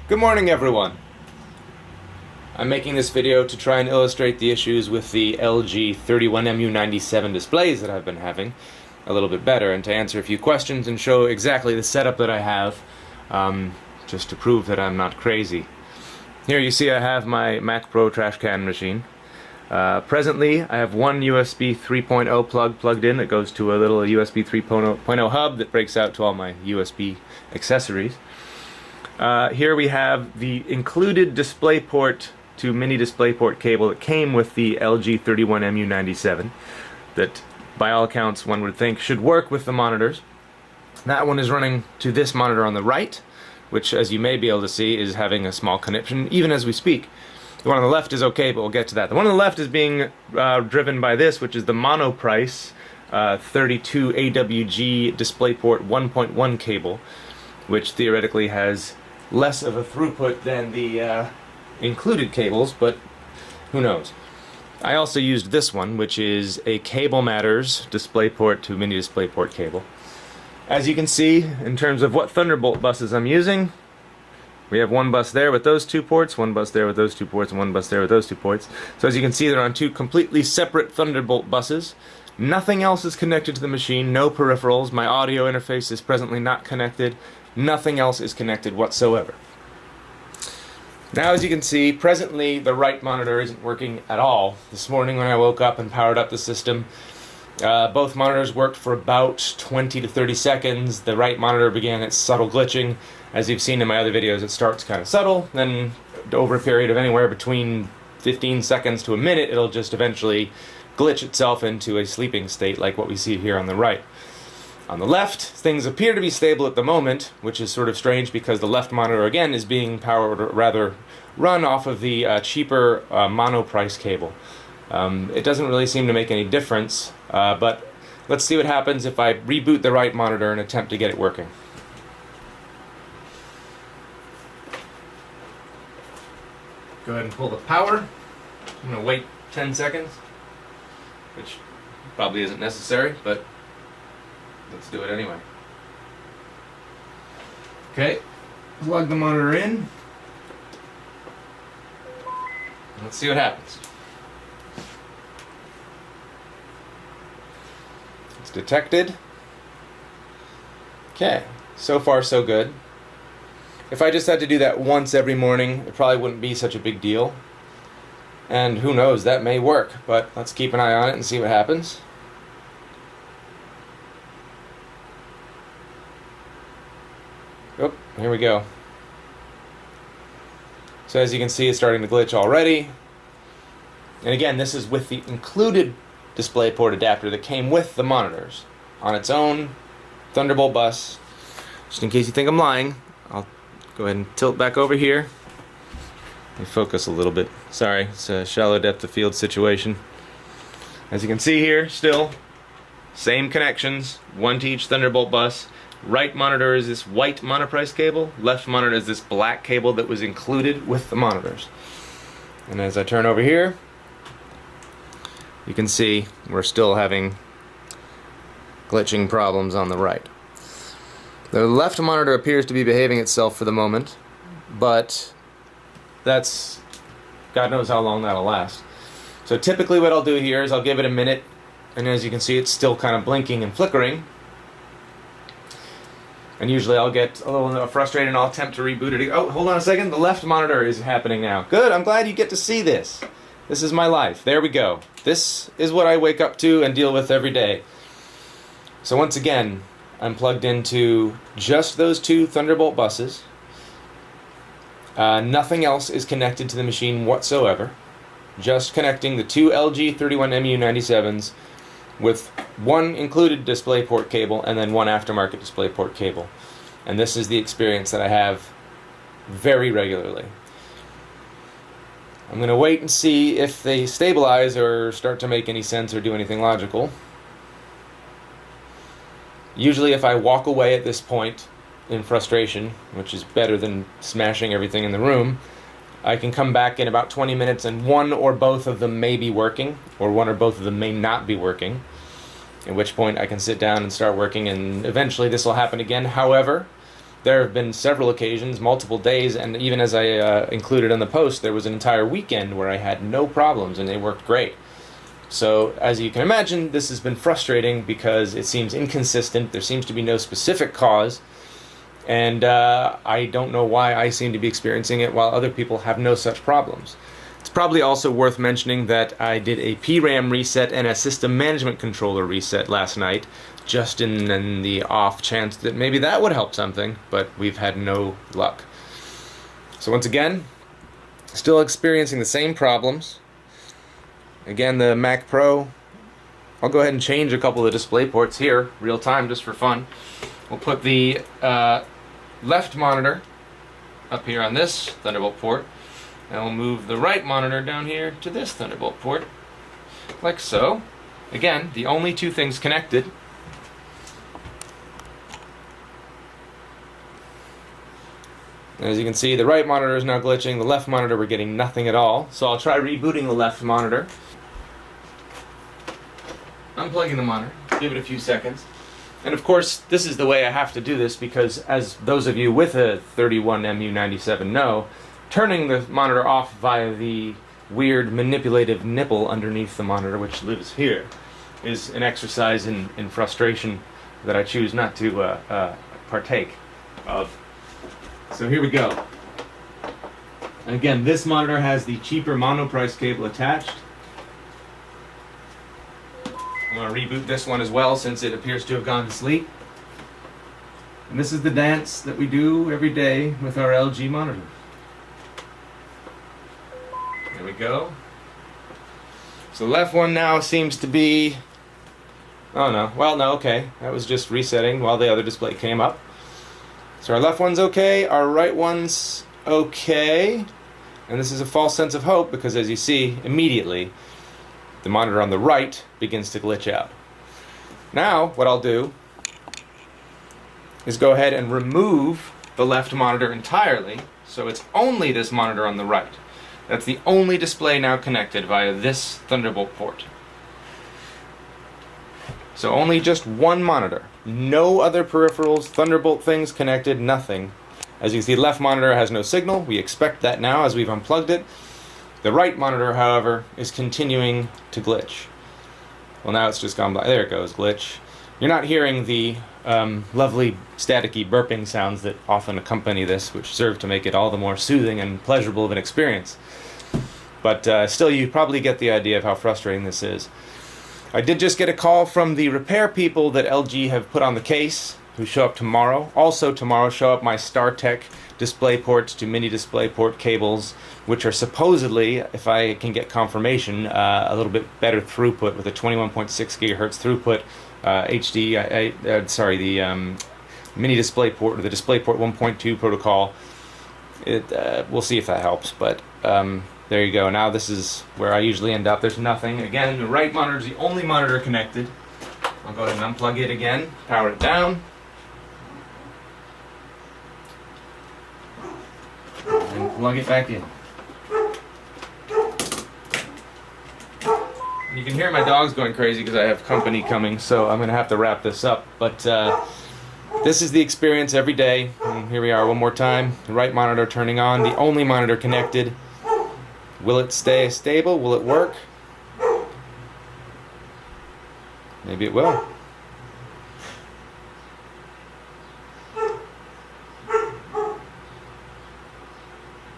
Good morning, everyone. I'm making this video to try and illustrate the issues with the LG 31MU97 displays that I've been having a little bit better, and to answer a few questions and show exactly the setup that I have, just to prove that I'm not crazy. Here you see I have my Mac Pro trash can machine. Presently I have one USB 3.0 plug plugged in that goes to a little USB 3.0 hub that breaks out to all my USB accessories. Here we have the included DisplayPort to mini DisplayPort cable that came with the LG 31MU97 that by all accounts one would think should work with the monitors. That one is running to this monitor on the right, which as you may be able to see is having a small conniption even as we speak. The one on the left is okay, but we'll get to that. The one on the left is being driven by this, which is the Monoprice 32 AWG DisplayPort 1.1 cable, which theoretically has less of a throughput than the included cables, but who knows. I also used this one, which is a Cable Matters DisplayPort to mini DisplayPort cable. As you can see, in terms of what Thunderbolt buses I'm using, we have one bus there with those two ports, one bus there with those two ports, and one bus there with those two ports. So as you can see, they're on two completely separate Thunderbolt buses. Nothing else is connected to the machine, no peripherals. My audio interface is presently not connected. Nothing else is connected whatsoever. Now as you can see, presently the right monitor isn't working at all. This morning when I woke up and powered up the system, both monitors worked for about 20 to 30 seconds. The right monitor began its subtle glitching. As you've seen in my other videos, it starts kind of subtle, then over a period of anywhere between 15 seconds to a minute, it'll just eventually glitch itself into a sleeping state like what we see here on the right. On the left, things appear to be stable at the moment, which is sort of strange because the left monitor again is being powered, or rather run off of the cheaper Monoprice cable. It doesn't really seem to make any difference, but let's see what happens if I reboot the right monitor and attempt to get it working. Go ahead and pull the power. I'm going to wait 10 seconds, which probably isn't necessary, but let's do it anyway. Okay, plug the monitor in. Let's see what happens. It's detected. Okay, so far so good. If I just had to do that once every morning, it probably wouldn't be such a big deal. And who knows, that may work, but let's keep an eye on it and see what happens. Oh, here we go. So as you can see, it's starting to glitch already. And again, this is with the included DisplayPort adapter that came with the monitors on its own Thunderbolt bus. Just in case you think I'm lying, I'll go ahead and tilt back over here and focus a little bit. Sorry, it's a shallow depth of field situation. As you can see here, still same connections, one to each Thunderbolt bus. Right monitor is this white Monoprice cable, left monitor is this black cable that was included with the monitors. And as I turn over here, you can see we're still having glitching problems on the right. The left monitor appears to be behaving itself for the moment, but that's God knows how long that'll last. So typically what I'll do here is I'll give it a minute, and as you can see it's still kind of blinking and flickering. And usually I'll get a little frustrated and I'll attempt to reboot it. Oh, hold on a second, the left monitor is happening now. Good, I'm glad you get to see this. This is my life. There we go. This is what I wake up to and deal with every day. So once again, I'm plugged into just those two Thunderbolt buses. Nothing else is connected to the machine whatsoever. Just connecting the two LG 31MU97s with one included DisplayPort cable and then one aftermarket DisplayPort cable. And this is the experience that I have very regularly. I'm going to wait and see if they stabilize or start to make any sense or do anything logical. Usually if I walk away at this point in frustration, which is better than smashing everything in the room, I can come back in about 20 minutes and one or both of them may be working, or one or both of them may not be working, at which point I can sit down and start working, and eventually this will happen again. However, There have been several occasions, multiple days, and even as I included in the post, there was an entire weekend where I had no problems and they worked great. So, as you can imagine, this has been frustrating because it seems inconsistent. There seems to be no specific cause, and I don't know why I seem to be experiencing it while other people have no such problems. It's probably also worth mentioning that I did a PRAM reset and a system management controller reset last night, just in the off chance that maybe that would help something, but we've had no luck. So once again, still experiencing the same problems. Again, the Mac Pro, I'll go ahead and change a couple of the display ports here, real time, just for fun. We'll put the left monitor up here on this Thunderbolt port, and we'll move the right monitor down here to this Thunderbolt port, like so. Again, the only two things connected. As you can see, the right monitor is now glitching, the left monitor we're getting nothing at all. So I'll try rebooting the left monitor. Unplugging the monitor, give it a few seconds. And of course, this is the way I have to do this because, as those of you with a 31MU97 know, turning the monitor off via the weird manipulative nipple underneath the monitor, which lives here, is an exercise in frustration that I choose not to partake of. So here we go. And again, this monitor has the cheaper monoprice cable attached. I'm going to reboot this one as well since it appears to have gone to sleep. And this is the dance that we do every day with our LG monitor. There we go. So the left one now seems to be... Oh no, well no, okay. That was just resetting while the other display came up. So our left one's okay, our right one's okay. And this is a false sense of hope because, as you see, immediately the monitor on the right begins to glitch out. Now, what I'll do is go ahead and remove the left monitor entirely, so it's only this monitor on the right. That's the only display now connected via this Thunderbolt port. So only just one monitor. No other peripherals, Thunderbolt things connected, nothing. As you can see, the left monitor has no signal. We expect that now as we've unplugged it. The right monitor, however, is continuing to glitch. Well, now it's just gone by. There it goes, glitch. You're not hearing the lovely staticky burping sounds that often accompany this, which serve to make it all the more soothing and pleasurable of an experience. But still, you probably get the idea of how frustrating this is. I did just get a call from the repair people that LG have put on the case, who show up tomorrow. Also tomorrow show up my StarTech DisplayPort to mini DisplayPort cables, which are supposedly, if I can get confirmation, a little bit better throughput with a 21.6 gigahertz throughput HD. The mini DisplayPort, or the DisplayPort 1.2 protocol. We'll see if that helps, but there you go. Now this is where I usually end up. There's nothing. Again, the right monitor is the only monitor connected. I'll go ahead and unplug it again, power it down, and plug it back in. You can hear my dogs going crazy because I have company coming, so I'm going to have to wrap this up. But this is the experience every day. And here we are one more time. The right monitor turning on, the only monitor connected. Will it stay stable? Will it work? Maybe it will.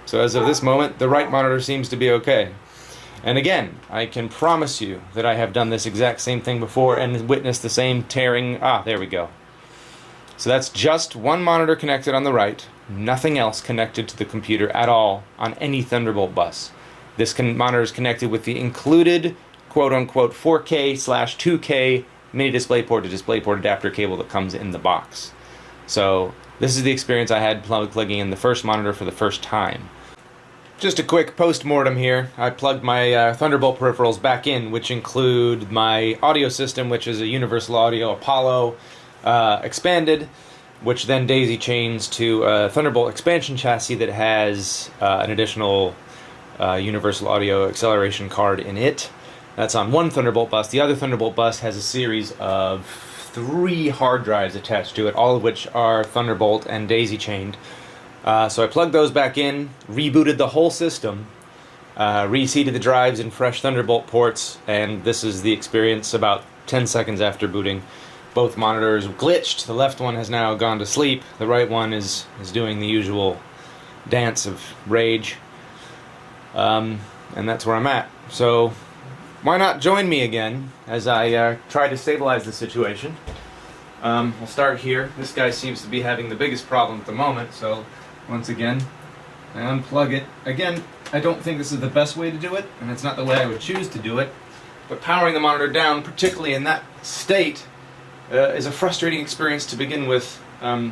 So as of this moment, the right monitor seems to be okay. And again, I can promise you that I have done this exact same thing before and witnessed the same tearing. There we go. So that's just one monitor connected on the right, nothing else connected to the computer at all on any Thunderbolt bus. This monitor is connected with the included quote-unquote 4K/2K mini DisplayPort to DisplayPort adapter cable that comes in the box. So this is the experience I had plugging in the first monitor for the first time. Just a quick post-mortem here. I plugged my Thunderbolt peripherals back in, which include my audio system, which is a Universal Audio Apollo expanded, which then daisy chains to a Thunderbolt expansion chassis that has an additional Universal Audio acceleration card in it. That's on one Thunderbolt bus. The other Thunderbolt bus has a series of 3 hard drives attached to it, all of which are Thunderbolt and daisy chained. So I plugged those back in, rebooted the whole system, reseated the drives in fresh Thunderbolt ports, and this is the experience about 10 seconds after booting. Both monitors glitched. The left one has now gone to sleep. The right one is doing the usual dance of rage. And that's where I'm at. So why not join me again as I try to stabilize the situation. We'll start here. This guy seems to be having the biggest problem at the moment, so once again, I unplug it. Again, I don't think this is the best way to do it, and it's not the way I would choose to do it, but powering the monitor down, particularly in that state, is a frustrating experience to begin with,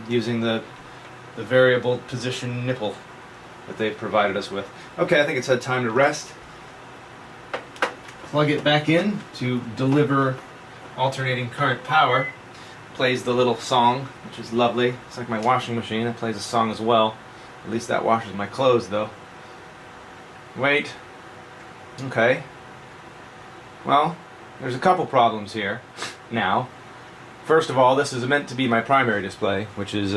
using the variable position nipple that they've provided us with. Okay, I think it's had time to rest. Plug it back in to deliver alternating current power. Plays the little song, which is lovely. It's like my washing machine. It plays a song as well. At least that washes my clothes, though. Wait. Okay. Well, there's a couple problems here now. First of all, this is meant to be my primary display, which is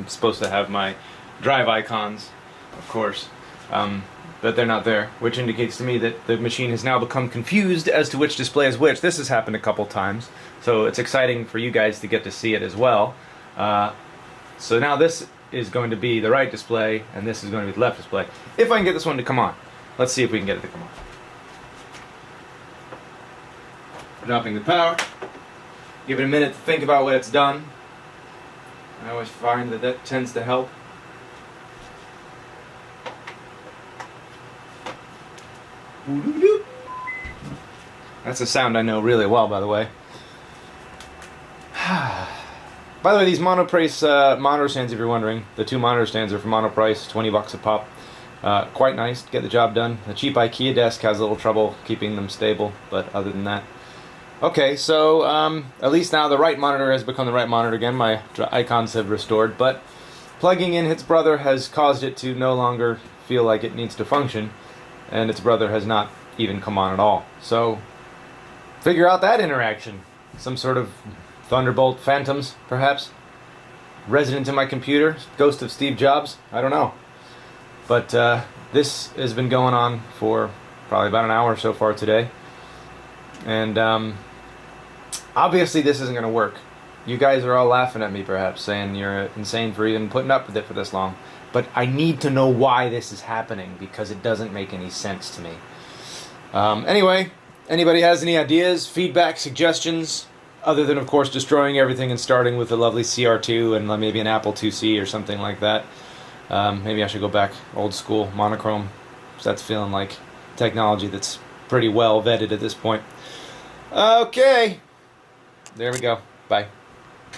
supposed to have my drive icons, of course, but they're not there, which indicates to me that the machine has now become confused as to which display is which. This has happened a couple times, so it's exciting for you guys to get to see it as well. So now this is going to be the right display, and this is going to be the left display. If I can get this one to come on. Let's see if we can get it to come on. Dropping the power. Give it a minute to think about what it's done. I always find that that tends to help. That's a sound I know really well, by the way. By the way, these Monoprice monitor stands, if you're wondering, the 2 monitor stands are from Monoprice, 20 bucks a pop. Quite nice to get the job done. The cheap IKEA desk has a little trouble keeping them stable, but other than that. Okay, so at least now the right monitor has become the right monitor again. My icons have restored, but plugging in its brother has caused it to no longer feel like it needs to function, and its brother has not even come on at all. So figure out that interaction. Some sort of Thunderbolt phantoms, perhaps? Resident in my computer? Ghost of Steve Jobs? I don't know. But this has been going on for probably about an hour so far today. And obviously this isn't going to work. You guys are all laughing at me, perhaps, saying you're insane for even putting up with it for this long. But I need to know why this is happening, because it doesn't make any sense to me. Anyway, anybody has any ideas, feedback, suggestions, other than, of course, destroying everything and starting with a lovely CR2 and maybe an Apple IIc or something like that. Maybe I should go back old school, monochrome. So that's feeling like technology that's pretty well vetted at this point. Okay. There we go. Bye.